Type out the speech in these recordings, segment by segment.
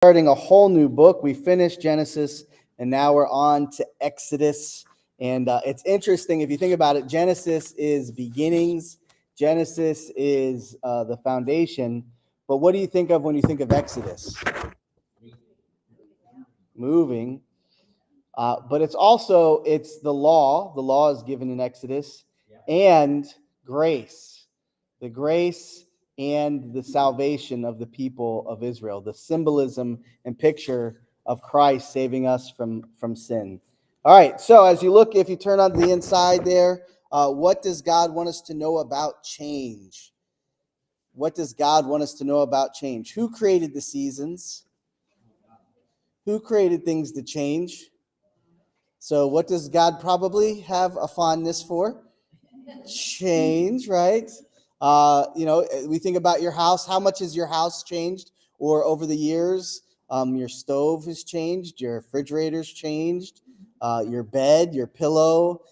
Starting a whole new book. We finished Genesis, and now we're on to Exodus. And it's interesting if you think about it. Genesis is beginnings. Genesis is the foundation. But what do you think of when you think of Exodus? Moving. But it's the law. The law is given in Exodus, and grace. The grace and the salvation of the people of Israel, the symbolism and picture of Christ saving us from sin. All right, so as you look, if you turn on the inside there, what does God want us to know about change? What does God want us to know about change? Who created the seasons? Who created things to change? So what does God probably have a fondness for? Change, right? We think about your house. How much has your house changed? Or over the years, your stove has changed, your refrigerator's changed, your bed, your pillow,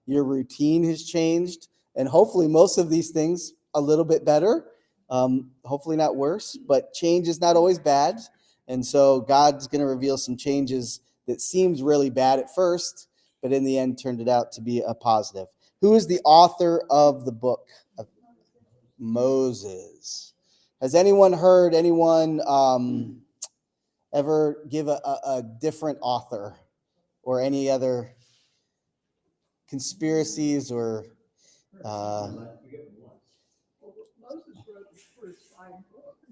your routine has changed. And hopefully most of these things a little bit better, hopefully not worse, but change is not always bad. And so God's going to reveal some changes that seems really bad at first, but in the end turned it out to be a positive. Who is the author of the book of Moses? Has anyone heard anyone ever give a different author or any other conspiracies or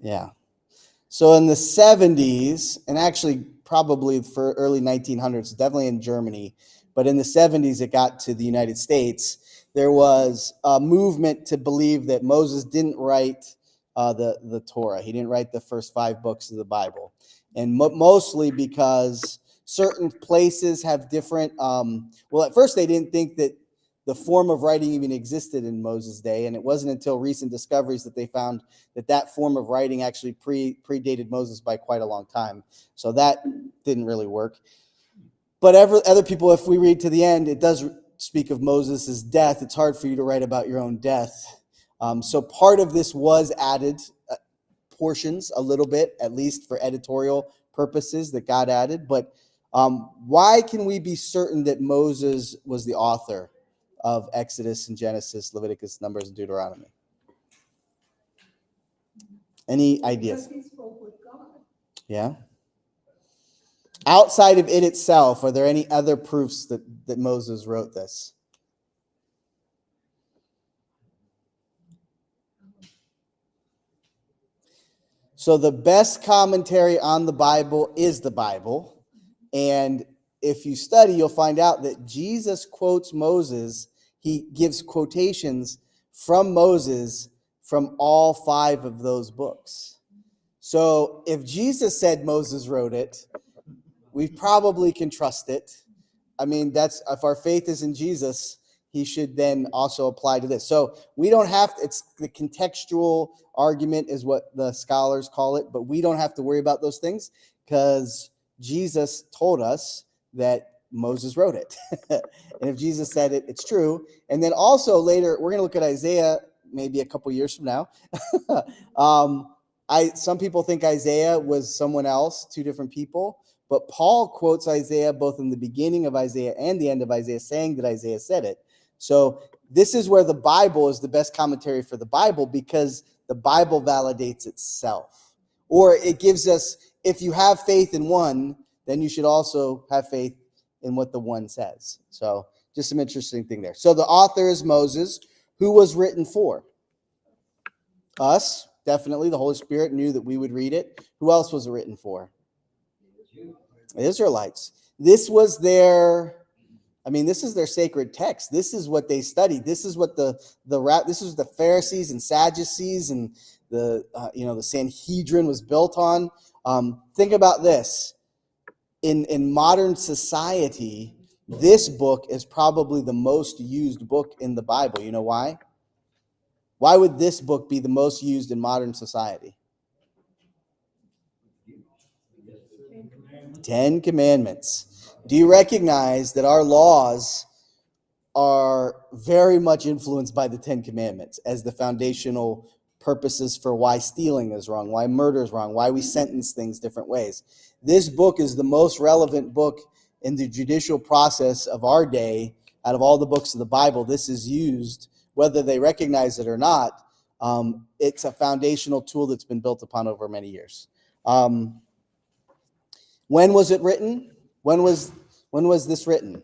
yeah. So in the 70s, and actually probably for early 1900s, definitely in Germany, but in the 70s it got to the United States, there was a movement to believe that Moses didn't write the Torah. He didn't write the first 5 books of the Bible. And mostly because certain places have different, at first they didn't think that the form of writing even existed in Moses' day, and it wasn't until recent discoveries that they found that form of writing actually predated Moses by quite a long time. So that didn't really work. But other people, if we read to the end, it does speak of Moses' death. It's hard for you to write about your own death. So part of this was added, portions a little bit, at least for editorial purposes that God added. But why can we be certain that Moses was the author of Exodus and Genesis, Leviticus, Numbers, and Deuteronomy? Any ideas? Because he spoke with God. Yeah. Outside of it itself, are there any other proofs that Moses wrote this? So the best commentary on the Bible is the Bible. And if you study, you'll find out that Jesus quotes Moses. He gives quotations from Moses from all 5 of those books. So if Jesus said Moses wrote it, we probably can trust it. I mean, if our faith is in Jesus, he should then also apply to this. So we don't have to, it's the contextual argument is what the scholars call it, but we don't have to worry about those things because Jesus told us that Moses wrote it. And if Jesus said it, it's true. And then also later, we're going to look at Isaiah maybe a couple years from now. Some people think Isaiah was someone else, 2 different people. But Paul quotes Isaiah both in the beginning of Isaiah and the end of Isaiah, saying that Isaiah said it. So this is where the Bible is the best commentary for the Bible because the Bible validates itself. Or it gives us, if you have faith in one, then you should also have faith in what the one says. So just some interesting thing there. So the author is Moses. Who was written for? Us, definitely. The Holy Spirit knew that we would read it. Who else was it written for? Israelites. This was this is their sacred text. This is what they studied. This is what this was the Pharisees and Sadducees and the Sanhedrin was built on. Think about this. In modern society, this book is probably the most used book in the Bible. You know why? Why would this book be the most used in modern society? 10 Commandments. Do you recognize that our laws are very much influenced by the 10 Commandments as the foundational purposes for why stealing is wrong, why murder is wrong, why we sentence things different ways. This book is the most relevant book in the judicial process of our day. Out of all the books of the Bible, this is used, whether they recognize it or not. It's a foundational tool that's been built upon over many years. When was it written? When was this written?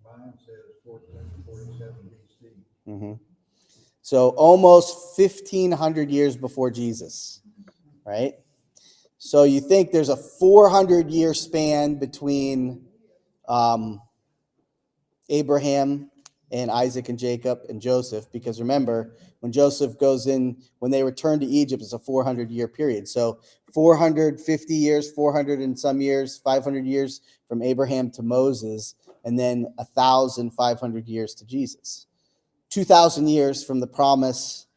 Mine says 1447 BC. Mm-hmm. So almost 1,500 years before Jesus, right? So you think there's a 400-year span between Abraham and Isaac and Jacob and Joseph, because remember, when Joseph goes in, when they return to Egypt, it's a 400-year period. So 450 years, 400 and some years, 500 years from Abraham to Moses, and then 1,500 years to Jesus. 2,000 years from the promise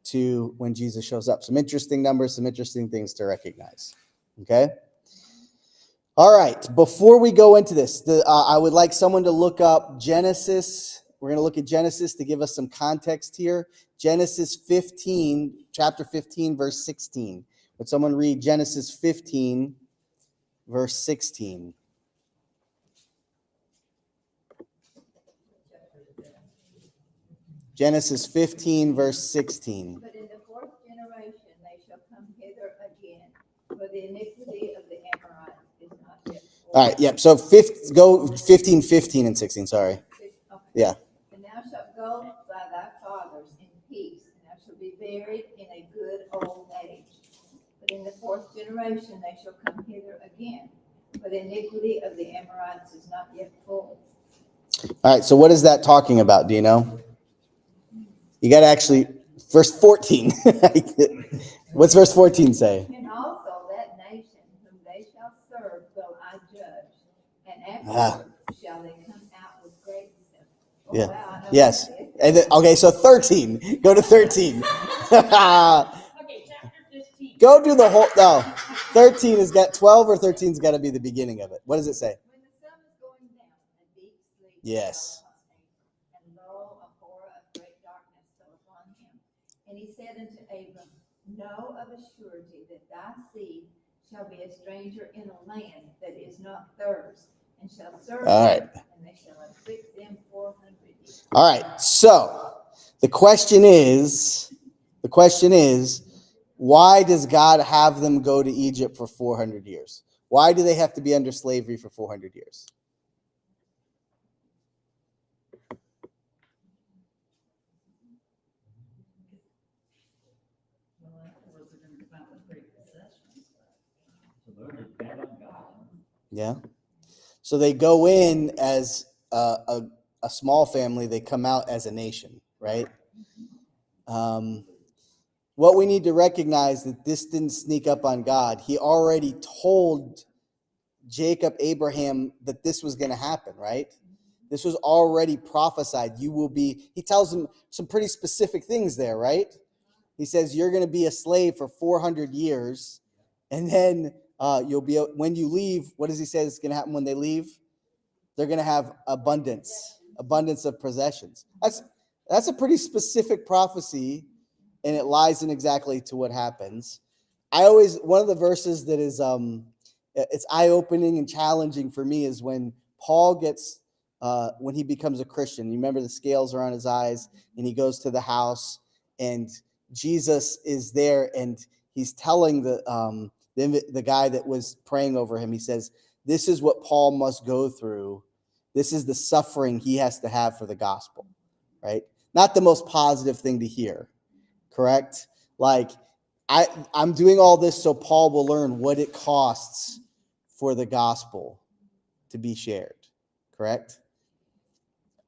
to when Jesus shows up. Some interesting numbers, some interesting things to recognize. Okay? All right, before we go into this, I would like someone to look up Genesis. We're going to look at Genesis to give us some context here. Genesis 15, chapter 15, verse 16. Would someone read Genesis 15, verse 16? Genesis 15, verse 16. But in the fourth generation they shall come hither again, for the iniquity of the Amorites is not yet full. All right, yep. So go 15, 15, and 16. Sorry. Okay. Yeah. And thou shalt go by thy fathers in peace, and thou shalt be buried in a good old age. But in the fourth generation they shall come hither again, for the iniquity of the Amorites is not yet full. All right, so what is that talking about? Do you know? You got to actually, verse 14. What's verse 14 say? And also that nation whom they shall serve will I judge, and Ah. afterward shall they come out with greatness. Oh, Yeah. wow, I know Yes. that is. And then, okay, so 13. Go to 13. Okay, chapter 15. Go do the whole, no. 13 has got 12 or 13's got to be the beginning of it. What does it say? When the sun is going down, a deep sleep Yes. fell upon Abram, and lo, a horror of great darkness fell upon him. And he said unto Abram, Know of a surety that thy seed shall be a stranger in a land that is not theirs, and shall serve All right. them, and they shall afflict them 400 years. All right. So the question is, why does God have them go to Egypt for 400 years? Why do they have to be under slavery for 400 years? Well, afterwards they're going to come out with great possessions. So they're just bad on God. Yeah. So they go in as a small family. They come out as a nation, right? What we need to recognize that this didn't sneak up on God. He already told Jacob, Abraham, that this was going to happen, right? This was already prophesied. You will be, he tells them some pretty specific things there, right? He says, you're going to be a slave for 400 years. And then you'll be, when you leave, what does he say is going to happen when they leave? They're going to have abundance of possessions. That's a pretty specific prophecy, and it lies in exactly to what happens. One of the verses that is, it's eye-opening and challenging for me is when Paul gets, when he becomes a Christian. You remember the scales are on his eyes, and he goes to the house, and Jesus is there, and he's telling the guy that was praying over him, he says, this is what Paul must go through. This is the suffering he has to have for the gospel, right? Not the most positive thing to hear, correct? Like, I'm doing all this so Paul will learn what it costs for the gospel to be shared, correct?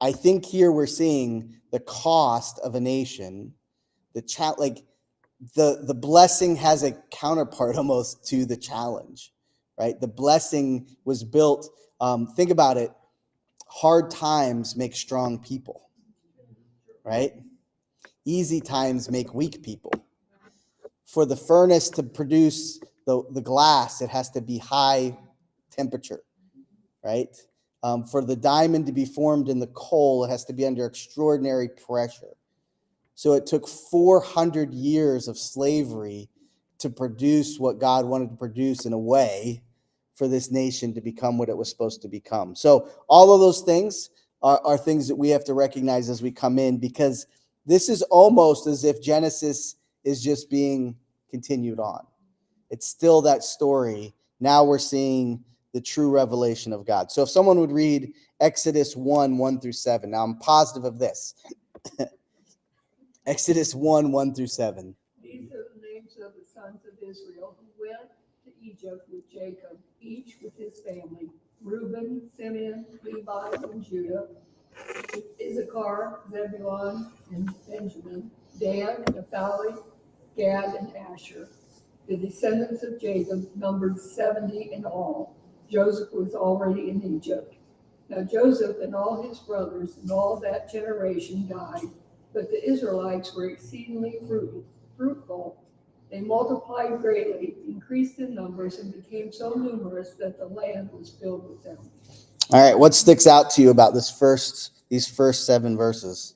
I think here we're seeing the cost of a nation, the blessing has a counterpart almost to the challenge, right? The blessing was built, think about it, hard times make strong people, right? Easy times make weak people. For the furnace to produce the glass, it has to be high temperature, right? For the diamond to be formed in the coal, it has to be under extraordinary pressure. So it took 400 years of slavery to produce what God wanted to produce in a way for this nation to become what it was supposed to become. So all of those things are things that we have to recognize as we come in, because this is almost as if Genesis is just being continued on. It's still that story. Now we're seeing the true revelation of God. So if someone would read Exodus 1:1-7. Now I'm positive of this. Exodus 1:1-7. These are the names of the sons of Israel who went to Egypt with Jacob, each with his family: Reuben, Simeon, Levi, and Judah; Issachar, Zebulun, and Benjamin; Dan, Naphtali, Gad, and Asher. The descendants of Jacob numbered 70 in all. Joseph was already in Egypt. Now Joseph and all his brothers and all that generation died, but the Israelites were exceedingly fruitful. They multiplied greatly, increased in numbers, and became so numerous that the land was filled with them. All right, what sticks out to you about these first 7 verses?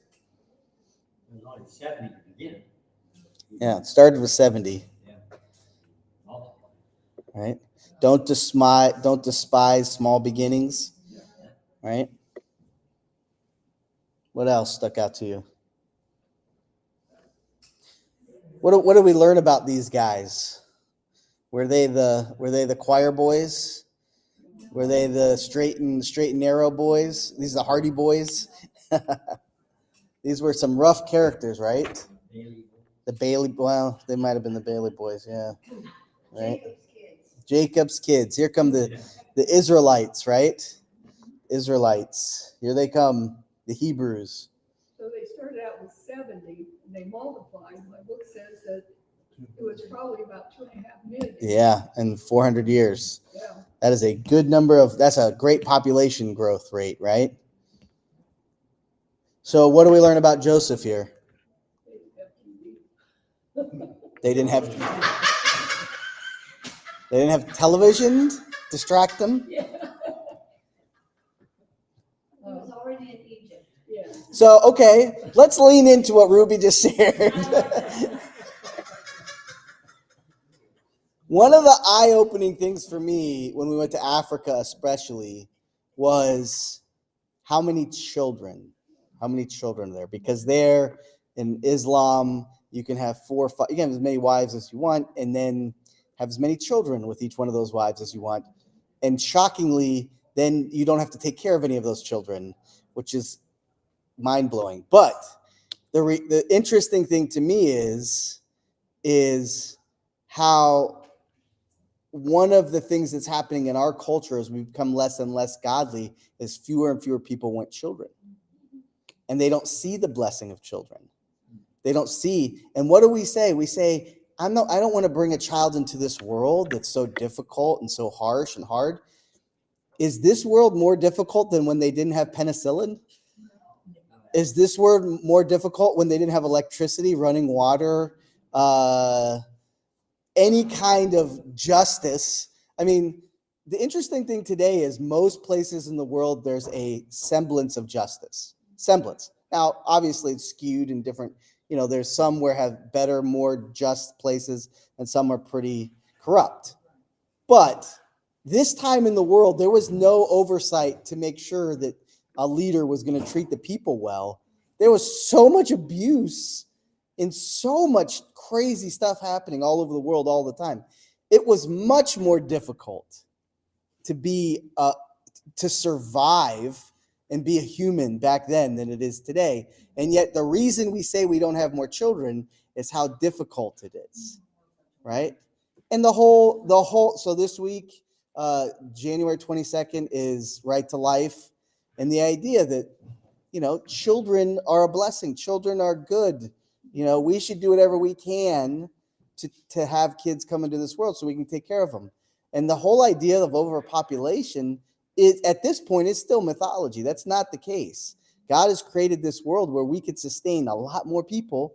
There's only 70 to begin. Yeah, it started with 70, Multiply. right? Don't despise small beginnings, right? What else stuck out to you? What do we learn about these guys? Were they the choir boys? Were they the straight and narrow boys? These are the Hardy Boys. These were some rough characters, right? Daily. The Bailey, well, they might have been the Bailey boys, yeah. Right? Jacob's kids. Jacob's kids. Here come the Israelites, right? Israelites. Here they come, the Hebrews. So they started out with 70 and they multiplied. My book says that it was probably about 2.5 million. Yeah, in 400 years. Yeah. That is a good number that's a great population growth rate, right? So what do we learn about Joseph here? They didn't have television to distract them. Yeah. He was already in Egypt. Yeah. So, okay, let's lean into what Ruby just shared. One of the eye-opening things for me when we went to Africa especially was how many children are there? Because there in Islam, you can have 4 or 5, you can have as many wives as you want, and then have as many children with each one of those wives as you want. And shockingly, then you don't have to take care of any of those children, which is mind-blowing. But the interesting thing to me is how one of the things that's happening in our culture as we become less and less godly is fewer and fewer people want children. And they don't see the blessing of children. They don't see. And what do we say? We say, I don't want to bring a child into this world that's so difficult and so harsh and hard. Is this world more difficult than when they didn't have penicillin? Is this world more difficult when they didn't have electricity, running water, any kind of justice? I mean, the interesting thing today is most places in the world, there's a semblance of justice. Semblance. Now, obviously, it's skewed in different, there's some where have better, more just places, and some are pretty corrupt. But this time in the world, there was no oversight to make sure that a leader was going to treat the people well. There was so much abuse and so much crazy stuff happening all over the world all the time. It was much more difficult to survive and be a human back then than it is today. And yet the reason we say we don't have more children is how difficult it is, right? And so this week, January 22nd is Right to Life. And the idea that, children are a blessing. Children are good. We should do whatever we can to have kids come into this world so we can take care of them. And the whole idea of overpopulation is, at this point, is still mythology. That's not the case. God has created this world where we could sustain a lot more people,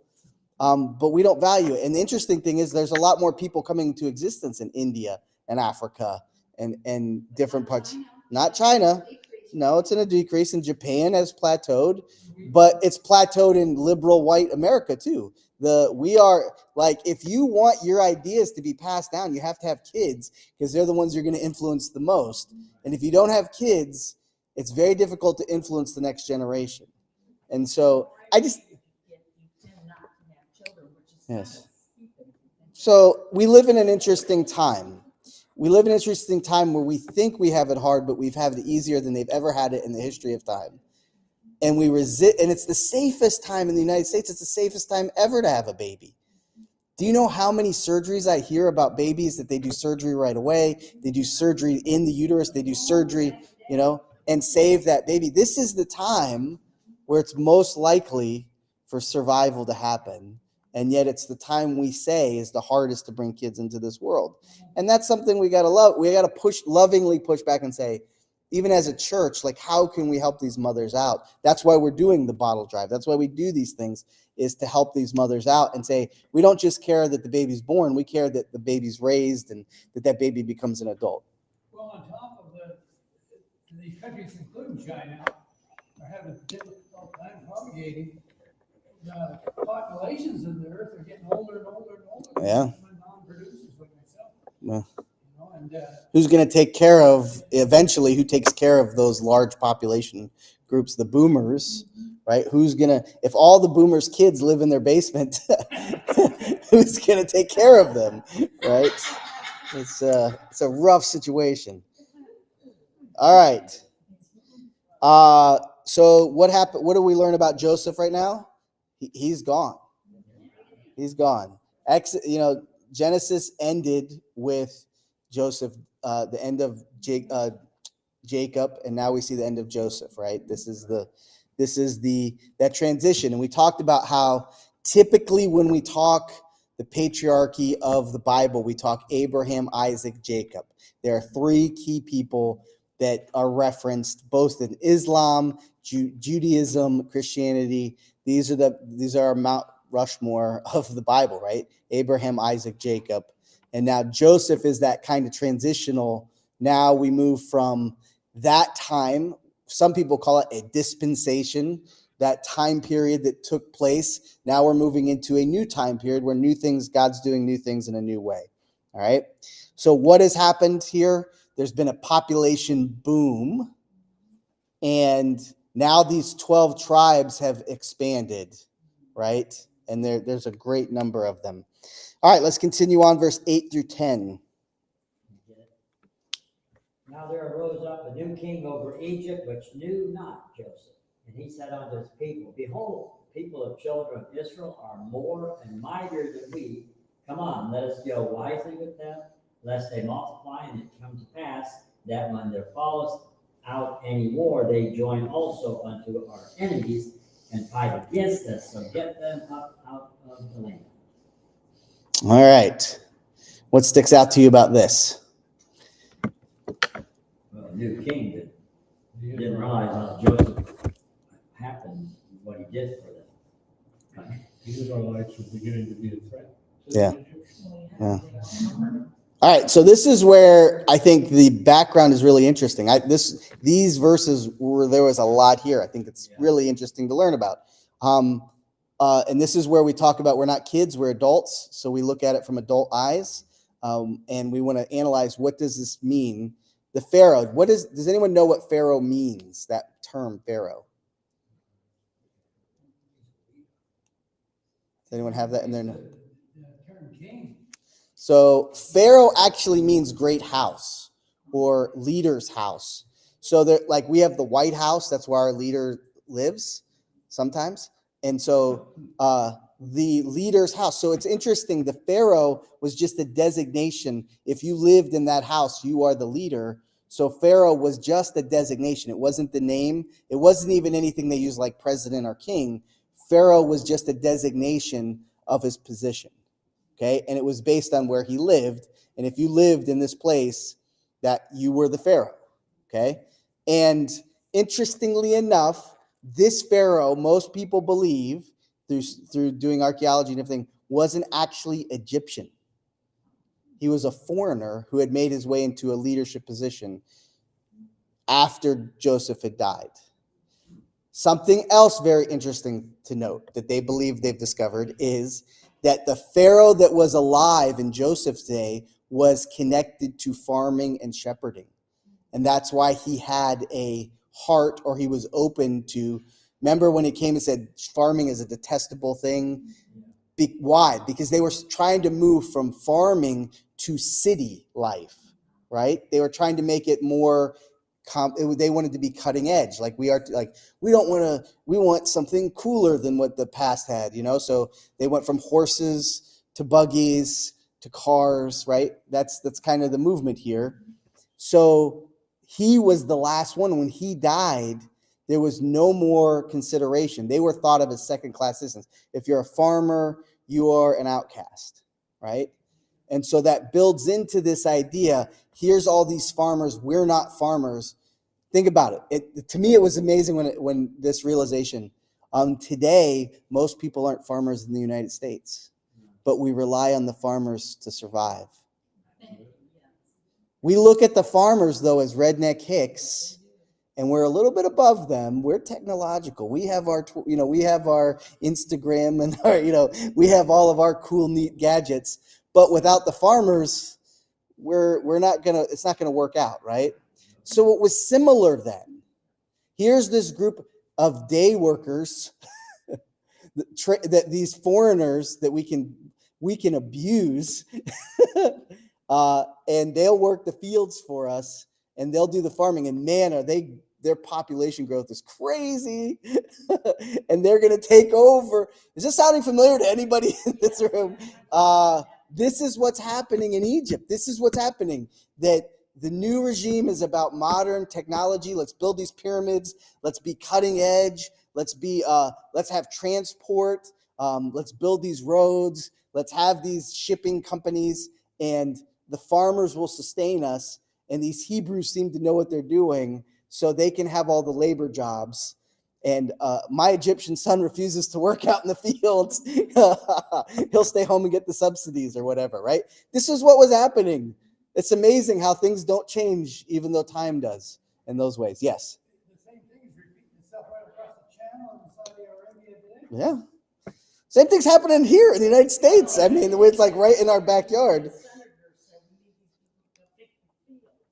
but we don't value it. And the interesting thing is there's a lot more people coming into existence in India and Africa and different parts. Not China. No, it's in a decrease. And Japan has plateaued, but it's plateaued in liberal white America too. We are like, if you want your ideas to be passed down, you have to have kids because they're the ones you're going to influence the most. And if you don't have kids, it's very difficult to influence the next generation. And so I just, You tend not to have children, which is Yes. kind of stupid. so we live in an interesting time. We live in an interesting time where we think we have it hard, but we've had it easier than they've ever had it in the history of time. And we resist, and it's the safest time in the United States. It's the safest time ever to have a baby. Do you know how many surgeries I hear about babies that they do surgery right away? They do surgery in the uterus. They do surgery, and save that baby. This is the time where it's most likely for survival to happen. And yet it's the time we say is the hardest to bring kids into this world. And that's something we got to love. We got to lovingly push back and say, even as a church, like, how can we help these mothers out? That's why we're doing the bottle drive. That's why we do these things, is to help these mothers out and say, we don't just care that the baby's born, we care that the baby's raised and that baby becomes an adult. Well, on top of the countries, including China, are having a difficult time propagating. The populations of the earth are getting older and older and older. Yeah. Non-producers like myself. Well, And who's going to take care of, eventually, who takes care of those large population groups, the boomers, right? Who's going to, if all the boomers' kids live in their basement, who's going to take care of them, right? It's a rough situation. All right. So what happened? What do we learn about Joseph right now? He's gone. He's gone. Genesis ended with Joseph, the end of Jacob, and now we see the end of Joseph, right? This is that transition. And we talked about how typically when we talk the patriarchy of the Bible, we talk Abraham, Isaac, Jacob. There are three key people that are referenced both in Islam, Judaism, Christianity. These are Mount Rushmore of the Bible, right? Abraham, Isaac, Jacob. And now Joseph is that kind of transitional. Now we move from that time. Some people call it a dispensation, that time period that took place. Now we're moving into a new time period where God's doing new things in a new way. All right. So what has happened here? There's been a population boom. And now these 12 tribes have expanded, right? And there's a great number of them. All right, let's continue on, verse 8 through 10. Now there arose up a new king over Egypt, which knew not Joseph. And he said unto his people, Behold, the people of children of Israel are more and mightier than we. Come on, let us deal wisely with them, lest they multiply, and it come to pass that when there falleth out any war, they join also unto our enemies and fight against us. So get them up out of the land. All right. What sticks out to you about this? Well, a new king that didn't realize how Joseph happened, what he did for them. the Israelites were beginning to be a threat. Yeah. All right, so this is where I think the background is really interesting. These verses there was a lot here. I think it's really interesting to learn about. And this is where we talk about we're not kids, we're adults. So we look at it from adult eyes, and we want to analyze, what does this mean? The Pharaoh. Does anyone know what Pharaoh means? That term, Pharaoh. Does anyone have that in their? The term king. So Pharaoh actually means great house or leader's house. So like we have the White House, that's where our leader lives sometimes. And so the leader's house. So it's interesting. The Pharaoh was just a designation. If you lived in that house, you are the leader. So Pharaoh was just a designation. It wasn't the name. It wasn't even anything they used like president or king. Pharaoh was just a designation of his position. Okay, and it was based on where he lived. And if you lived in this place, that you were the Pharaoh. Okay, and interestingly enough, this Pharaoh, most people believe through doing archaeology and everything, wasn't actually Egyptian. He was a foreigner who had made his way into a leadership position. after Joseph had died. Something else very interesting to note that they believe they've discovered is that the Pharaoh that was alive in Joseph's day was connected to farming and shepherding. And that's why he had a heart, or he was open to. Remember when he came and said farming is a detestable thing? Why? Because they were trying to move from farming to city life, right? They were trying to make it more. They wanted to be cutting edge, like we are. Like we don't want to. We want something cooler than what the past had, you know. So they went from horses to buggies to cars, right? That's kind of the movement here. So he was the last one. When he died, there was no more consideration. They were thought of as second-class citizens. If you're a farmer, you are an outcast, right? And so that builds into this idea. Here's all these farmers. We're not farmers. Think about it. To me, it was amazing when this realization. Today, most people aren't farmers in the United States, but we rely on the farmers to survive. We look at the farmers, though, as redneck hicks, and we're a little bit above them. We're technological. We have our, we have our Instagram and our, we have all of our cool, neat gadgets. But without the farmers, we're not gonna. It's not gonna work out, right? So it was similar then. Here's this group of day workers, that these foreigners that we can abuse, and they'll work the fields for us, and they'll do the farming. And man, their population growth is crazy, and they're gonna take over. Is this sounding familiar to anybody in this room? This is what's happening in Egypt. This is what's happening. That the new regime is about modern technology. Let's build these pyramids. Let's be cutting edge. Let's have transport. Let's build these roads. Let's have these shipping companies, and the farmers will sustain us. And these Hebrews seem to know what they're doing, so they can have all the labor jobs. And my Egyptian son refuses to work out in the fields. He'll stay home and get the subsidies or whatever, right? This is what was happening. It's amazing how things don't change, even though time does in those ways. Yes? The same thing is repeating itself right across the channel in Saudi Arabia today. Yeah. Same thing's happening here in the United States. I mean, it's like right in our backyard.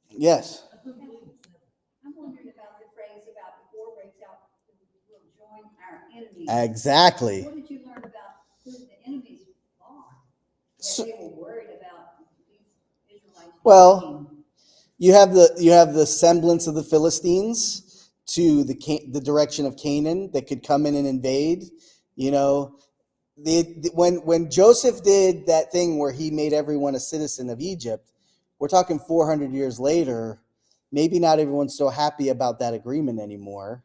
Yes. I'm wondering about the phrase about the war breaks out, we'll join our enemies. Exactly. What did you learn about who the enemies are? So- That they were worried about these Israelites. Well, being- you have the semblance of the Philistines to the direction of Canaan that could come in and invade. When Joseph did that thing where he made everyone a citizen of Egypt, we're talking 400 years later. Maybe not everyone's so happy about that agreement anymore.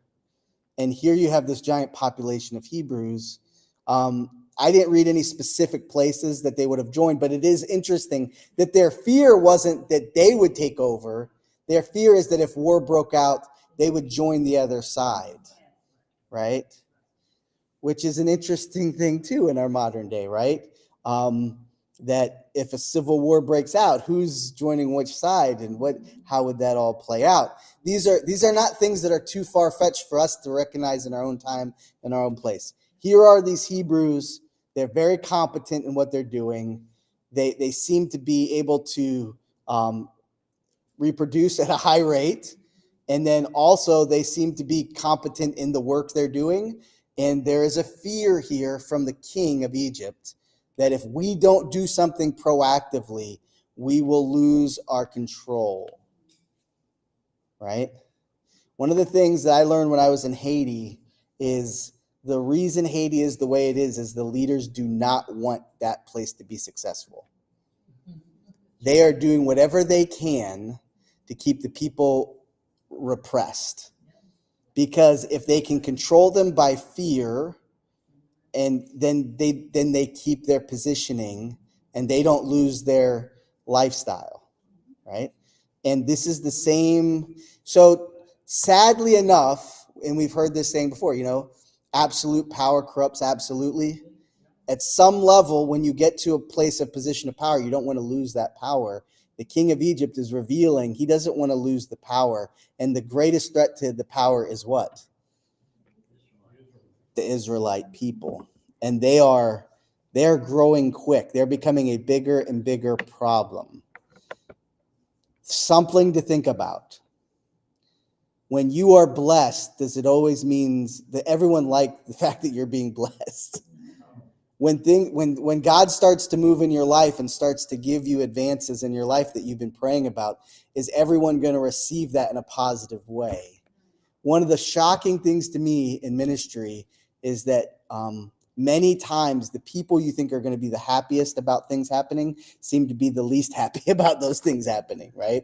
And here you have this giant population of Hebrews. I didn't read any specific places that they would have joined, but it is interesting that their fear wasn't that they would take over. Their fear is that if war broke out, they would join the other side, right? Which is an interesting thing too in our modern day, right? That if a civil war breaks out, who's joining which side, and how would that all play out? These are not things that are too far-fetched for us to recognize in our own time, in our own place. Here are these Hebrews. They're very competent in what they're doing. They seem to be able to reproduce at a high rate, and then also they seem to be competent in the work they're doing. And there is a fear here from the king of Egypt that if we don't do something proactively, we will lose our control, right? One of the things that I learned when I was in Haiti is the reason Haiti is the way it is the leaders do not want that place to be successful. They are doing whatever they can to keep the people repressed. Because if they can control them by fear, and then they keep their positioning and they don't lose their lifestyle, right? And this is the same. So sadly enough, and we've heard this saying before, absolute power corrupts absolutely. At some level, when you get to a place of position of power, you don't want to lose that power. The king of Egypt is revealing he doesn't want to lose the power. And the greatest threat to the power is what? The Israelite people. And they're growing quick. They're becoming a bigger and bigger problem. Something to think about. When you are blessed, does it always means that everyone like the fact that you're being blessed? When God starts to move in your life and starts to give you advances in your life that you've been praying about, is everyone going to receive that in a positive way? One of the shocking things to me in ministry is that many times the people you think are going to be the happiest about things happening seem to be the least happy about those things happening, right?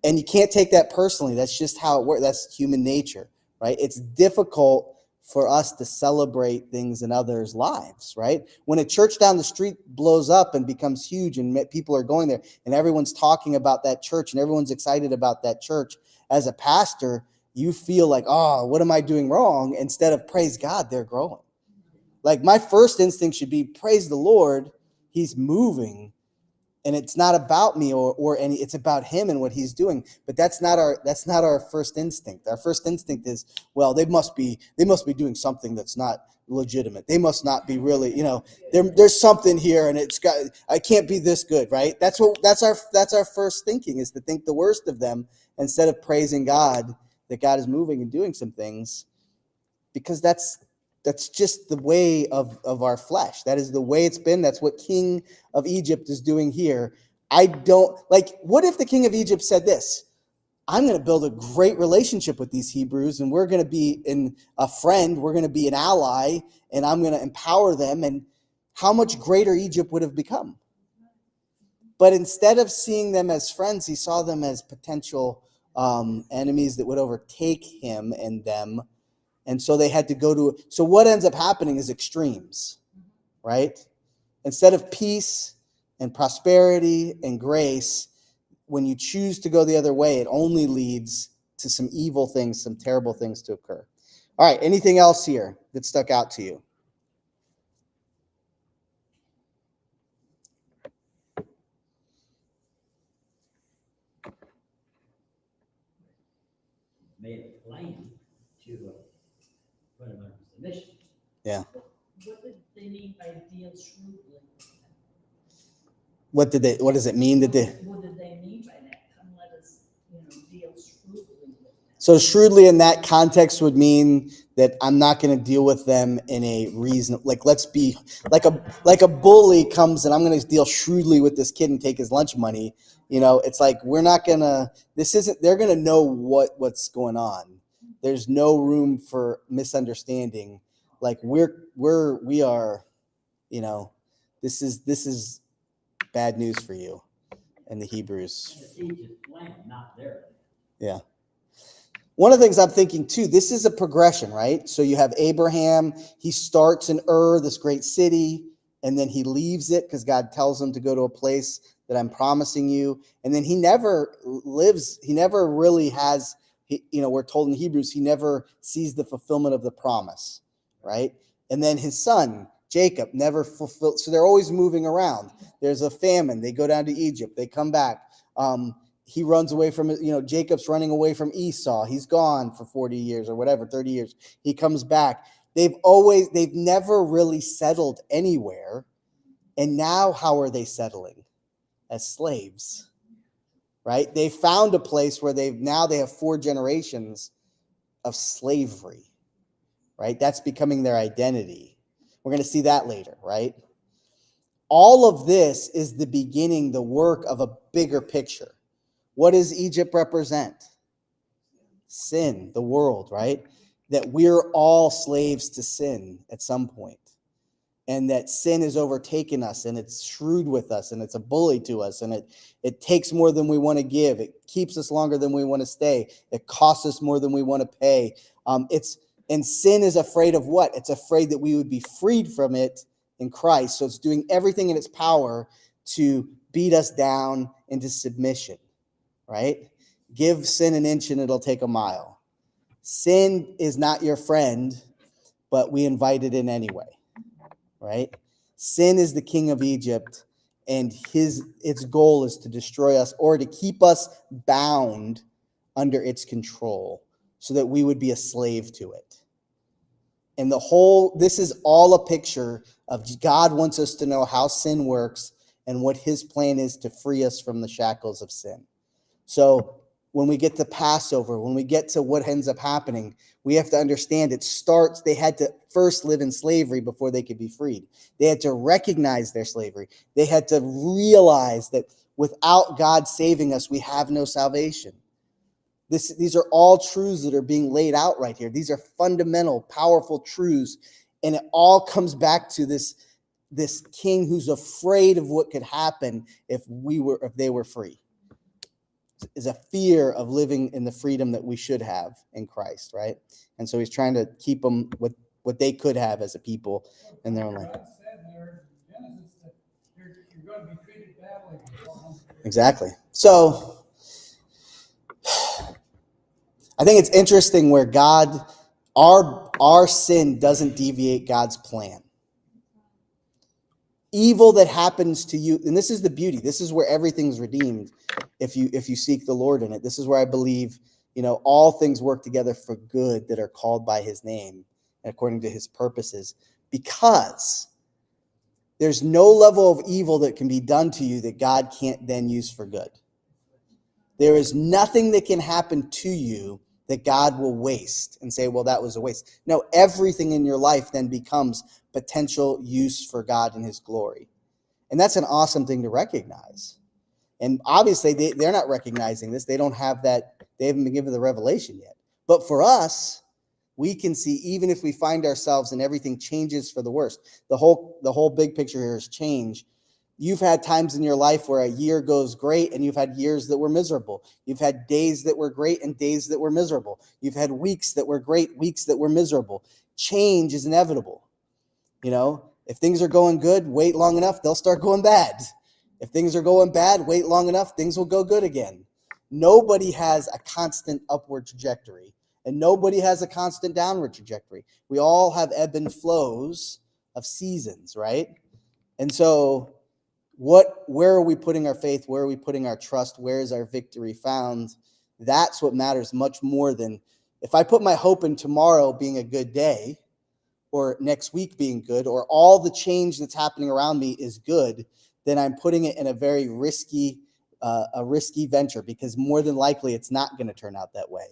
And you can't take that personally. That's just how it works. That's human nature, right? It's difficult for us to celebrate things in others' lives, right? When a church down the street blows up and becomes huge and people are going there and everyone's talking about that church and everyone's excited about that church, as a pastor, you feel like, oh, what am I doing wrong? Instead of praise God, they're growing. Like my first instinct should be praise the Lord. He's moving. And it's not about me or any, it's about him and what he's doing. But that's not our first instinct. Our first instinct is, well, they must be doing something that's not legitimate. They must not be really, there's something here and I can't be this good, right? That's our first thinking, is to think the worst of them instead of praising God that God is moving and doing some things, because that's just the way of our flesh. That is the way it's been. That's what King of Egypt is doing here. What if the King of Egypt said this? I'm going to build a great relationship with these Hebrews, and we're going to be a friend. We're going to be an ally, and I'm going to empower them. And how much greater Egypt would have become. But instead of seeing them as friends, he saw them as potential enemies that would overtake him and them. And so they had to so what ends up happening is extremes, right? Instead of peace and prosperity and grace, when you choose to go the other way, it only leads to some evil things, some terrible things to occur. All right, anything else here that stuck out to you? Made a plan to put them under submission. Yeah. What did they mean by deal shrewdly? What does it mean that they? What did they mean by that? Come let us, deal shrewdly with them. So shrewdly in that context would mean that I'm not going to deal with them in a reasonable, let's be like a bully comes and I'm going to deal shrewdly with this kid and take his lunch money. It's like, we're not going to, they're going to know what's going on. There's no room for misunderstanding. Like we are, this is bad news for you and the Hebrews. It's Egypt's land, not theirs. Yeah. One of the things I'm thinking too, this is a progression, right? So you have Abraham, he starts in Ur, this great city, and then he leaves it because God tells him to go to a place that I'm promising you. And then he never really has, we're told in Hebrews, he never sees the fulfillment of the promise, right? And then his son, Jacob, never fulfilled. So they're always moving around. There's a famine. They go down to Egypt. They come back. He runs away from, Jacob's running away from Esau. He's gone for 40 years or whatever, 30 years. He comes back. They've never really settled anywhere. And now how are they settling? As slaves, right? They found a place where they have 4 generations of slavery, right? That's becoming their identity. We're going to see that later, right? All of this is the beginning, the work of a bigger picture. What does Egypt represent? Sin, the world, right? That we're all slaves to sin at some point. And that sin has overtaken us and it's shrewd with us and it's a bully to us and it takes more than we want to give. It keeps us longer than we want to stay. It costs us more than we want to pay. And sin is afraid of what? It's afraid that we would be freed from it in Christ. So it's doing everything in its power to beat us down into submission, right? Give sin an inch and it'll take a mile. Sin is not your friend, but we invite it in anyway. Right? Sin is the king of Egypt, and its goal is to destroy us or to keep us bound under its control so that we would be a slave to it. And this is all a picture of God wants us to know how sin works and what his plan is to free us from the shackles of sin. So when we get to Passover, when we get to what ends up happening, we have to understand they had to first live in slavery before they could be freed. They had to recognize their slavery. They had to realize that without God saving us, we have no salvation. These are all truths that are being laid out right here. These are fundamental, powerful truths. And it all comes back to this king who's afraid of what could happen if they were free. Is a fear of living in the freedom that we should have in Christ, right? And so he's trying to keep them with what they could have as a people in their own land. God said there in Genesis that you're going to be treated badly. Exactly. So I think it's interesting where our sin doesn't deviate God's plan. Evil that happens to you, and this is the beauty. This is where everything's redeemed if you seek the Lord in it. This is where I believe, all things work together for good that are called by his name and according to his purposes, because there's no level of evil that can be done to you that God can't then use for good. There is nothing that can happen to you that God will waste and say, well, that was a waste. No, everything in your life then becomes potential use for God and his glory. And that's an awesome thing to recognize. And obviously they're not recognizing this. They don't have that. They haven't been given the revelation yet. But for us, we can see, even if we find ourselves and everything changes for the worst, the whole big picture here is change. You've had times in your life where a year goes great and you've had years that were miserable. You've had days that were great and days that were miserable. You've had weeks that were great, weeks that were miserable. Change is inevitable. If things are going good, wait long enough, they'll start going bad. If things are going bad, wait long enough, things will go good again. Nobody has a constant upward trajectory, and nobody has a constant downward trajectory. We all have ebb and flows of seasons, right? And so where are we putting our faith? Where are we putting our trust? Where is our victory found? That's what matters much more than if I put my hope in tomorrow being a good day, or next week being good, or all the change that's happening around me is good, then I'm putting it in a very risky venture, because more than likely it's not going to turn out that way.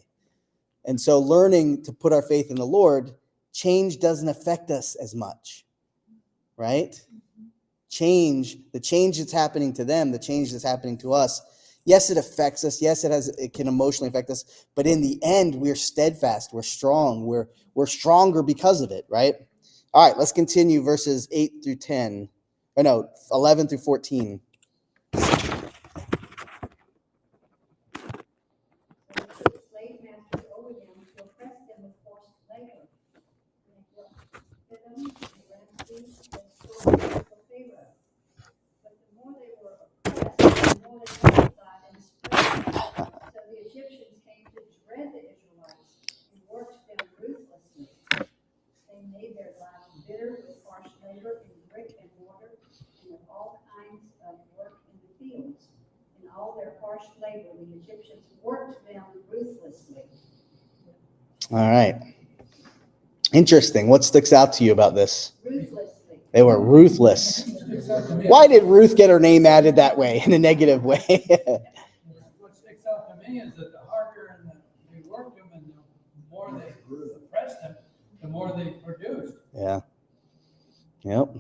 And so learning to put our faith in the Lord, change doesn't affect us as much, right? The change that's happening to them, the change that's happening to us, yes, it affects us. Yes, it can emotionally affect us. But in the end, we're steadfast. We're strong. We're stronger because of it, right? All right, let's continue verses 8 through 10. 11 through 14. Slave masters over them to oppress them with forced labor. But the more they were oppressed, the more they multiplied and spread. So the Egyptians came to dread the Israelites and worked them ruthlessly. They made their lives bitter with harsh labor in brick and mortar and with all kinds of work in the fields. In all their harsh labor, the Egyptians worked them ruthlessly. All right. Interesting. What sticks out to you about this? Ruthlessly. They were ruthless. Why did Ruth get her name added that way, in a negative way? What sticks out to me is that the harder they worked them and the more they oppressed them, the more they produced. Yeah. Yep.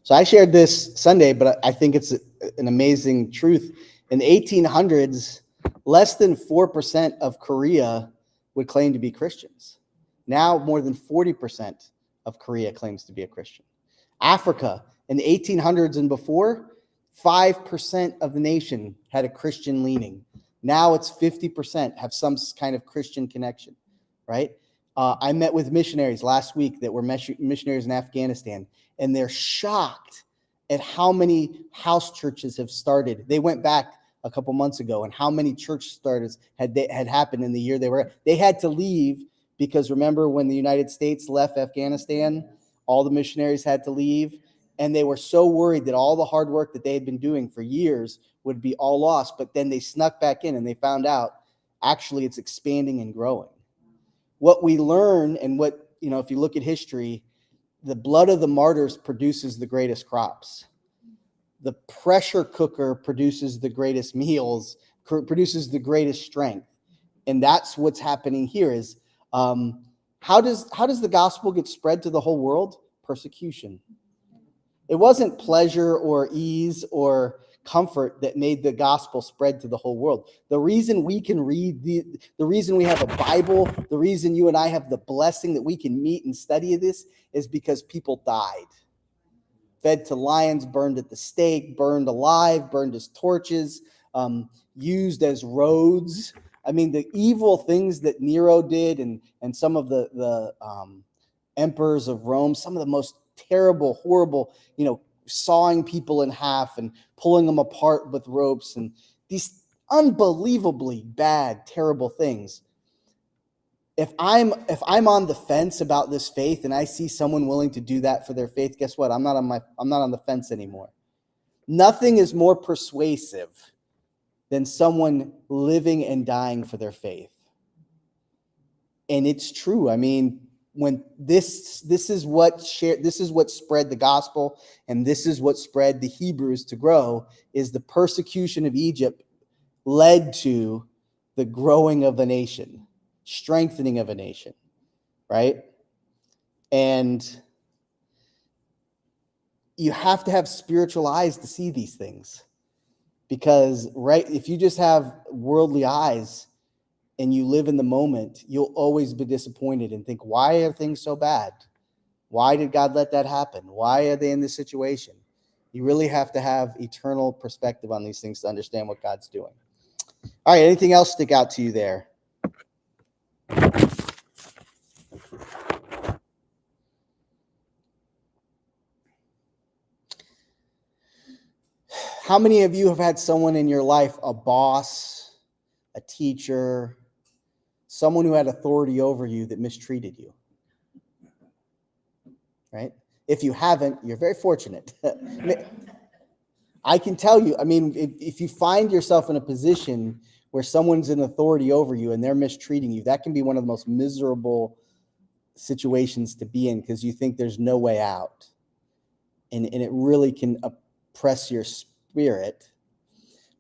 So I shared this Sunday, but I think it's an amazing truth. In the 1800s, less than 4% of Korea would claim to be Christians. Now more than 40% of Korea claims to be a Christian. Africa, in the 1800s and before, 5% of the nation had a Christian leaning. Now it's 50% have some kind of Christian connection, right? I met with missionaries last week that were missionaries in Afghanistan, and they're shocked at how many house churches have started. They went back a couple months ago, and how many church starters had happened in the year they were. They had to leave because remember when the United States left Afghanistan, all the missionaries had to leave, And they were so worried that all the hard work that they had been doing for years would be all lost. But then they snuck back in and they found out actually it's expanding and growing. What we learn, and what, if you look at history, the blood of the martyrs produces the greatest crops. The pressure cooker produces the greatest meals, produces the greatest strength. And that's what's happening here is, how does the gospel get spread to the whole world? Persecution. It wasn't pleasure or ease or comfort that made the gospel spread to the whole world. The reason we can read, the reason we have a Bible, the reason you and I have the blessing that we can meet and study this is because people died. Fed to lions, burned at the stake, burned alive, burned as torches, used as roads. I mean, the evil things that Nero did and some of the emperors of Rome, some of the most terrible, horrible, sawing people in half and pulling them apart with ropes and these unbelievably bad, terrible things. If I'm on the fence about this faith and I see someone willing to do that for their faith, guess what? I'm not on the fence anymore. Nothing is more persuasive than someone living and dying for their faith. And it's true. I mean, when this is what spread the gospel, and this is what spread the Hebrews to grow, is the persecution of Egypt led to the growing of a nation, strengthening of a nation, right? And you have to have spiritual eyes to see these things, because if you just have worldly eyes and you live in the moment, you'll always be disappointed and think, why are things so bad? Why did God let that happen? Why are they in this situation? You really have to have eternal perspective on these things to understand what God's doing. All right, anything else stick out to you there? How many of you have had someone in your life, a boss, a teacher, someone who had authority over you that mistreated you? Right? If you haven't, you're very fortunate. I can tell you, I mean, if you find yourself in a position where someone's in authority over you and they're mistreating you, that can be one of the most miserable situations to be in, because you think there's no way out. And it really can oppress your spirit.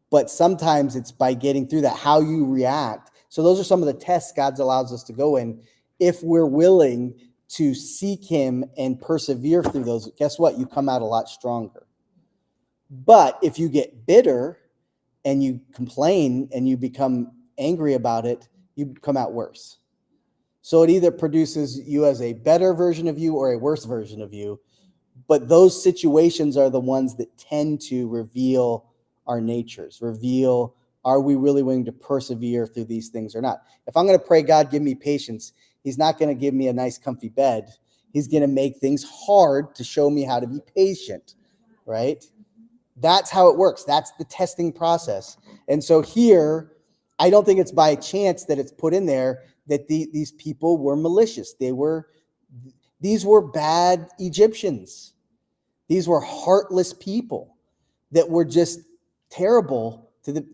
But sometimes it's by getting through that, how you react. So those are some of the tests God allows us to go in. If we're willing to seek him and persevere through those, guess what? You come out a lot stronger. But if you get bitter and you complain and you become angry about it, you come out worse. So it either produces you as a better version of you or a worse version of you. But those situations are the ones that tend to reveal our natures, reveal, are we really willing to persevere through these things or not? If I'm going to pray, God, give me patience, he's not going to give me a nice comfy bed. He's going to make things hard to show me how to be patient, right? That's how it works. That's the testing process. And so here, I don't think it's by chance that it's put in there that these people were malicious. These were bad Egyptians. These were heartless people that were just terrible to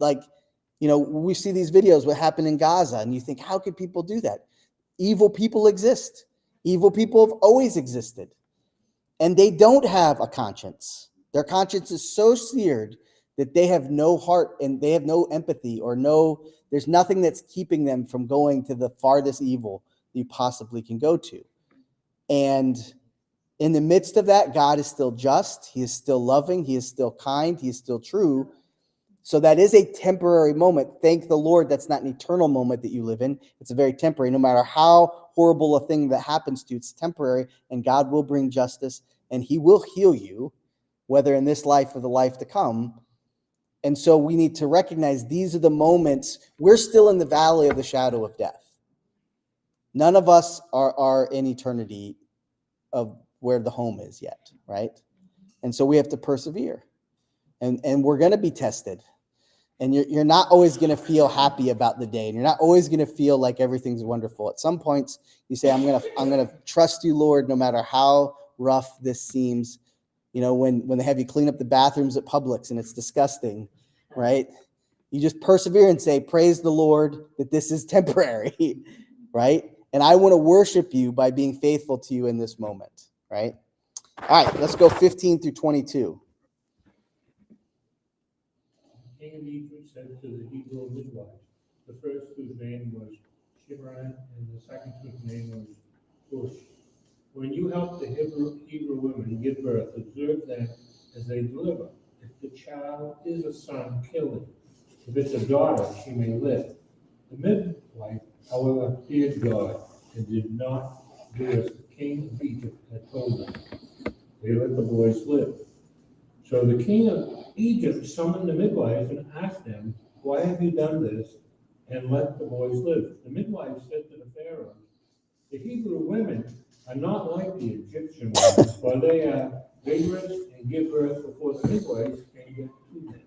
we see these videos, what happened in Gaza, and you think, how could people do that? Evil people exist. Evil people have always existed. And they don't have a conscience. Their conscience is so seared that they have no heart and they have no empathy there's nothing that's keeping them from going to the farthest evil you possibly can go to. And in the midst of that, God is still just. He is still loving. He is still kind. He is still true. So that is a temporary moment. Thank the Lord that's not an eternal moment that you live in. It's a very temporary. No matter how horrible a thing that happens to you, it's temporary, and God will bring justice, and he will heal you, whether in this life or the life to come. And so we need to recognize these are the moments. We're still in the valley of the shadow of death. None of us are in eternity of where the home is yet, right? And so we have to persevere. And we're going to be tested. And you're not always going to feel happy about the day. And you're not always going to feel like everything's wonderful. At some points, you say, I'm going to trust you, Lord, no matter how rough this seems. You know, when they have you clean up the bathrooms at Publix and it's disgusting, right? You just persevere and say, praise the Lord that this is temporary, right? And I want to worship you by being faithful to you in this moment, right? All right, let's go 15 through 22. King of Egypt said to the Hebrew midwives, the first whose name was Shimron, and the second whose name was Cush. When you help the Hebrew women give birth, observe them as they deliver. If the child is a son, kill him. If it's a daughter, she may live. The midwife, however, feared God and did not do as the king of Egypt had told them. They let the boys live. So the king of Egypt summoned the midwives and asked them, why have you done this and let the boys live? The midwives said to the Pharaoh, the Hebrew women are not like the Egyptian women, for they are vigorous and give birth before the midwives can get to them.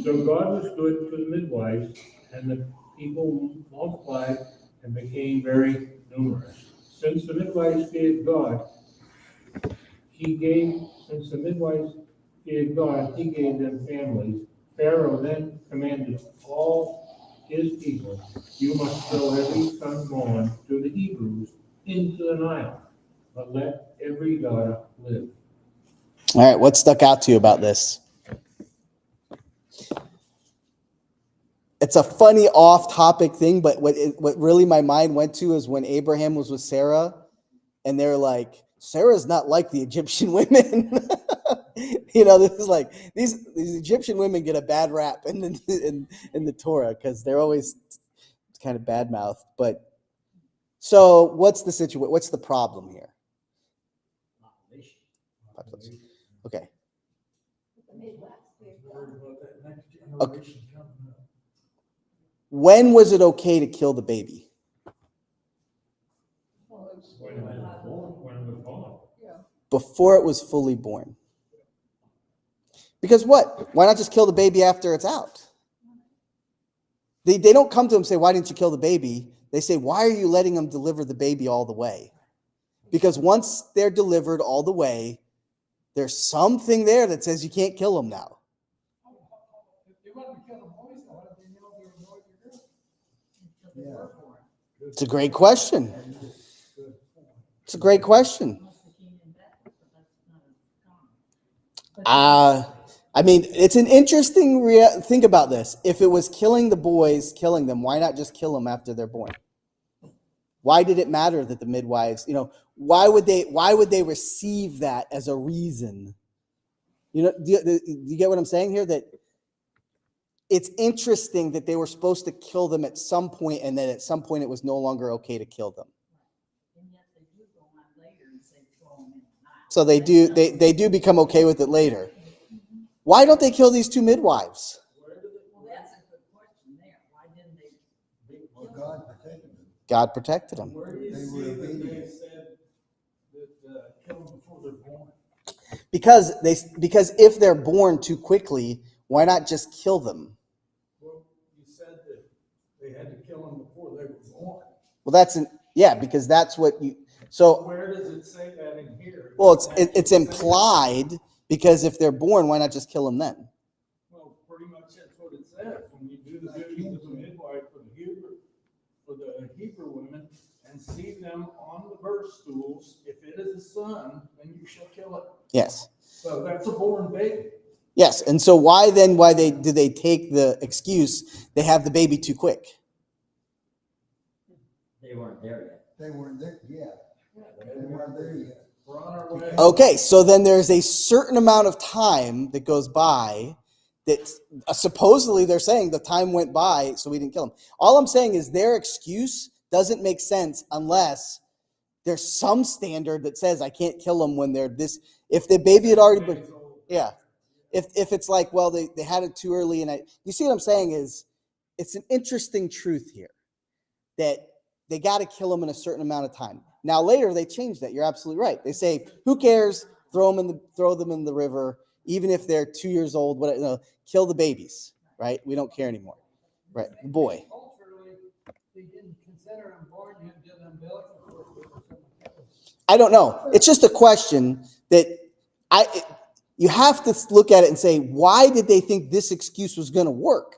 So God was good to the midwives, and the people multiplied and became very numerous. Since the midwives feared God, he gave them families. Pharaoh then commanded all his people, you must throw every son born to the Hebrews into the Nile, but let every daughter live. All right, what stuck out to you about this? It's a funny off-topic thing, but what really my mind went to is when Abraham was with Sarah, and they're like, Sarah's not like the Egyptian women. You know, this is like these Egyptian women get a bad rap in the Torah because they're always kind of bad mouthed. But so what's the situation? What's the problem here? Population. Okay. The Midwest, feared God. Worried about that next Okay. generation coming up. When was it okay to kill the baby? Well, it's- When it was born. Yeah. Before it was fully born. Because what? Why not just kill the baby after it's out? They don't come to him and say, why didn't you kill the baby? They say, why are you letting them deliver the baby all the way? Because once they're delivered all the way, there's something there that says you can't kill them now. If they wanted to kill the boys, though, how did they know they were boys or girls? Until they were born. It's a great question. It's a great question. Unless they came in back, but that's not as common. I mean, it's an interesting think about this. If it was killing the boys, killing them, why not just kill them after they're born? Why did it matter that the midwives, why would they receive that as a reason? Do you get what I'm saying here? That it's interesting that they were supposed to kill them at some point, and then at some point it was no longer okay to kill them. And yet they do go on later and say throw them in the Nile. So they do become okay with it later. Why don't they kill these two midwives? Well, that's a good question there. Why didn't they? Well, God protected them. God protected them. Where do you They see were that they obedient. said that kill them before they're born? Because if they're born too quickly, why not just kill them? Well, you said that they had to kill them before they were born. Well, because that's what you. So Where does it say that in here? well, it's implied because if they're born, why not just kill them then? Well, pretty much that's what it says. When you do the duties of a midwife for the Hebrew women and see them on the birth stools, if it is a son, then you shall kill it. Yes. So that's a born baby. Yes. And so do they take the excuse they have the baby too quick? They weren't there yet. They weren't there yet. They weren't there yet. We're on our way. Okay, so then there's a certain amount of time that goes by that supposedly they're saying the time went by, so we didn't kill them. All I'm saying is their excuse doesn't make sense unless there's some standard that says I can't kill them when they're this. If the baby had already been, yeah. If it's like, well, they had it too early, you see what I'm saying is it's an interesting truth here that they got to kill them in a certain amount of time. Now later they change that. You're absolutely right. They say, who cares? Throw them in the river, even if they're 2 years old. Whatever, kill the babies, right? We don't care anymore, right? The boy. Culturally, they didn't consider them born yet until the umbilical cord was something else. I don't know. It's just a question that You have to look at it and say, why did they think this excuse was going to work?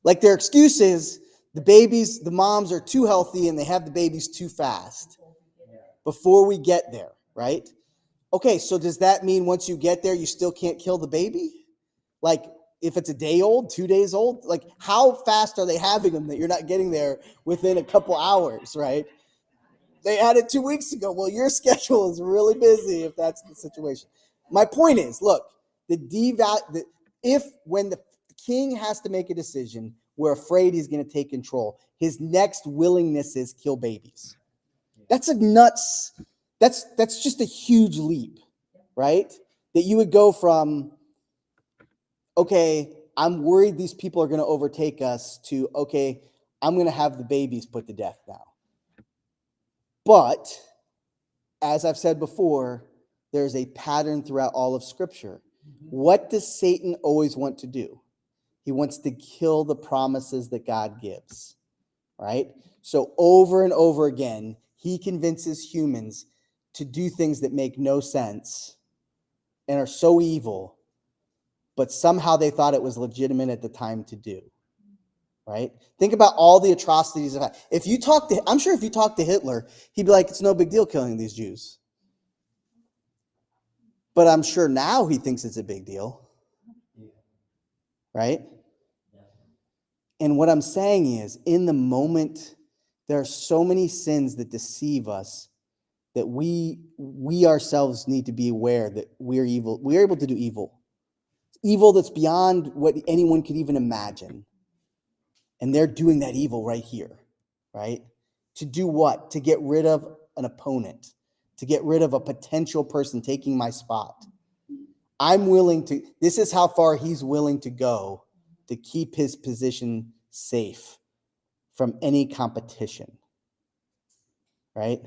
Like their excuse is the moms are too healthy and they have the babies too fast before we get there, right? Okay, so does that mean once you get there, you still can't kill the baby? Like if it's a day old, 2 days old, like how fast are they having them that you're not getting there within a couple hours, right? They had it 2 weeks ago. Well, your schedule is really busy if that's the situation. My point is, look, when the king has to make a decision, we're afraid he's going to take control. His next willingness is kill babies. That's just a huge leap, right? That you would go from, okay, I'm worried these people are going to overtake us to, okay, I'm going to have the babies put to death now. But as I've said before, there's a pattern throughout all of Scripture. What does Satan always want to do? He wants to kill the promises that God gives, right? So over and over again, he convinces humans to do things that make no sense and are so evil, but somehow they thought it was legitimate at the time to do, right? Think about all the atrocities. I'm sure if you talk to Hitler, he'd be like, it's no big deal killing these Jews. But I'm sure now he thinks it's a big deal, right? And what I'm saying is, in the moment, there are so many sins that deceive us that we ourselves need to be aware that we're evil. We're able to do evil that's beyond what anyone could even imagine. And they're doing that evil right here, right? To do what? To get rid of an opponent, to get rid of a potential person taking my spot. This is how far he's willing to go to keep his position safe from any competition, right?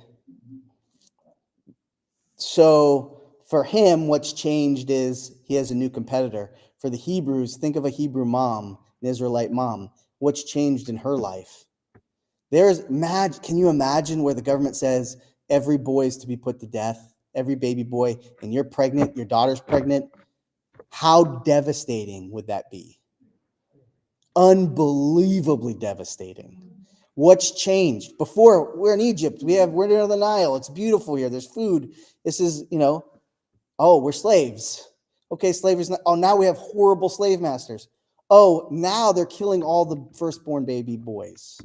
So for him, what's changed is he has a new competitor. For the Hebrews, think of a Hebrew mom, an Israelite mom. What's changed in her life? Can you imagine where the government says every boy is to be put to death, every baby boy, and you're pregnant, your daughter's pregnant? How devastating would that be? Unbelievably devastating. What's changed? Before, we're in Egypt. We're near the Nile. It's beautiful here. There's food. This is, we're slaves. Okay, slavery. Now we have horrible slave masters. Oh, now they're killing all the firstborn baby boys.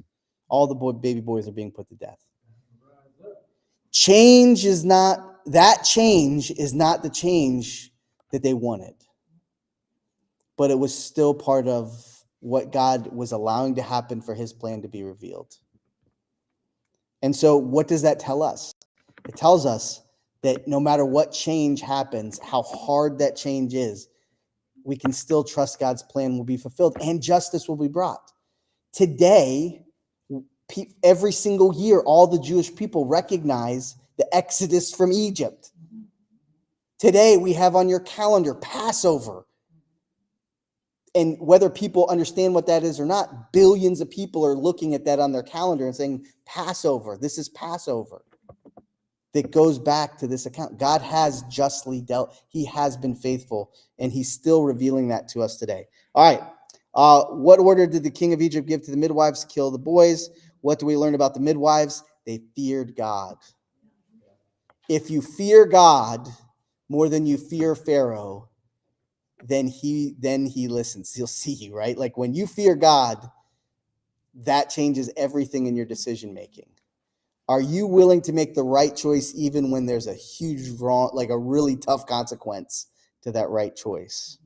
All the baby boys are being put to death. Change is not the change that they wanted. But it was still part of what God was allowing to happen for his plan to be revealed. And so what does that tell us? It tells us that no matter what change happens, how hard that change is, we can still trust God's plan will be fulfilled and justice will be brought. Today, every single year, all the Jewish people recognize the Exodus from Egypt. Today, we have on your calendar Passover. And whether people understand what that is or not, billions of people are looking at that on their calendar and saying, Passover, this is Passover. That goes back to this account. God has justly dealt. He has been faithful, and he's still revealing that to us today. All right. What order did the king of Egypt give to the midwives to kill the boys? What do we learn about the midwives? They feared God. If you fear God more than you fear Pharaoh, then he listens. He'll see you, right? Like when you fear God, that changes everything in your decision making. Are you willing to make the right choice even when there's a huge wrong, like a really tough consequence to that right choice?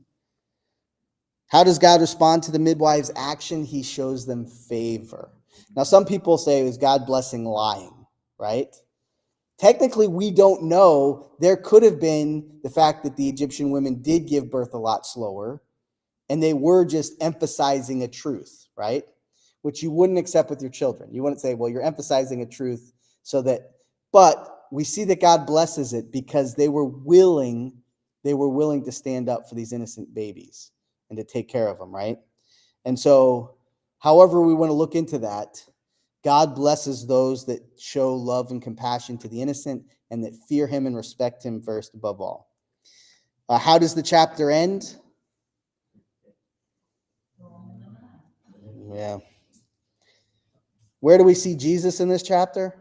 How does God respond to the midwives' action? He shows them favor. Now, some people say, is God blessing lying, right? Technically, we don't know. There could have been the fact that the Egyptian women did give birth a lot slower, and they were just emphasizing a truth, right? Which you wouldn't accept with your children. You wouldn't say, well, you're emphasizing a truth but we see that God blesses it because they were willing to stand up for these innocent babies and to take care of them, right? And so, however we want to look into that, God blesses those that show love and compassion to the innocent and that fear him and respect him first above all. How does the chapter end? Yeah. Where do we see Jesus in this chapter?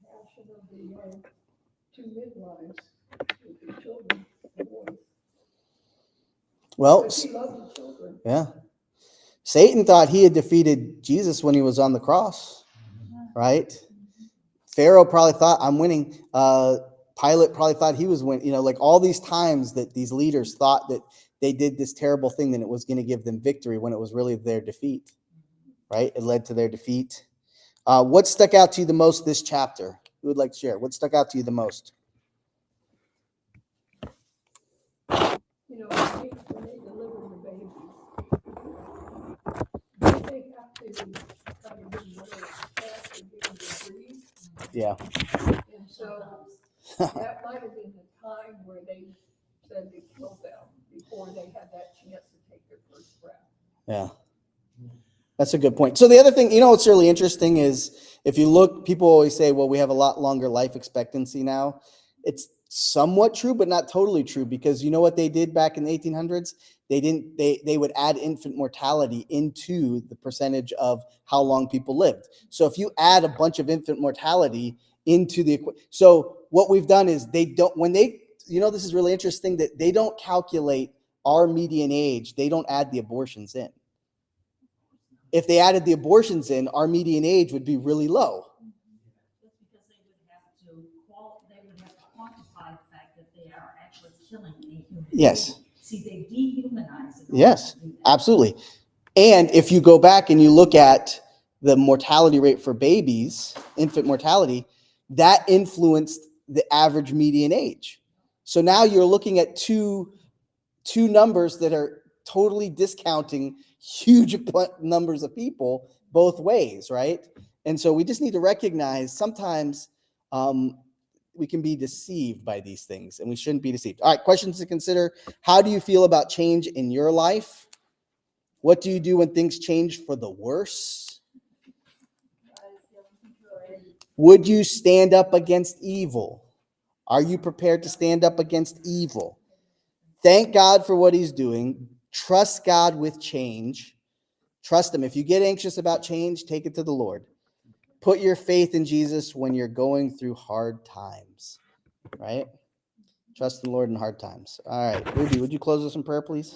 Passion of the two midwives with the children, the boys. Well, But he loved the children. yeah. Satan thought he had defeated Jesus when he was on the cross, right? Pharaoh probably thought, I'm winning. Pilate probably thought he was winning. Like all these times that these leaders thought that they did this terrible thing, that it was going to give them victory when it was really their defeat, right? It led to their defeat. What stuck out to you the most this chapter? Who would like to share? What stuck out to you the most? You know, when they deliver the babies, they have to kind of give them a little test and give them to breathe. Yeah. And so that might have been the time where they said they killed them before they had that chance to take their first breath. Yeah. That's a good point. So the other thing, what's really interesting is if you look, people always say, well, we have a lot longer life expectancy now. It's somewhat true, but not totally true, because you know what they did back in the 1800s? They would add infant mortality into the percentage of how long people lived. So if you add a bunch of infant mortality into so what we've done is this is really interesting, that they don't calculate our median age. They don't add the abortions in. If they added the abortions in, our median age would be really low. That's because they would have to quantify the fact that they are actually killing a human. Yes. being. See, they dehumanize it. Yes, absolutely. And if you go back and you look at the mortality rate for babies, infant mortality, that influenced the average median age. So now you're looking at two numbers that are totally discounting huge numbers of people both ways, right? And so we just need to recognize sometimes we can be deceived by these things, and we shouldn't be deceived. All right, questions to consider. How do you feel about change in your life? What do you do when things change for the worse? Would you stand up against evil? Are you prepared to stand up against evil? Thank God for what he's doing. Trust God with change. Trust him. If you get anxious about change, take it to the Lord. Put your faith in Jesus when you're going through hard times, right? Trust the Lord in hard times. All right, Ruby, would you close us in prayer, please?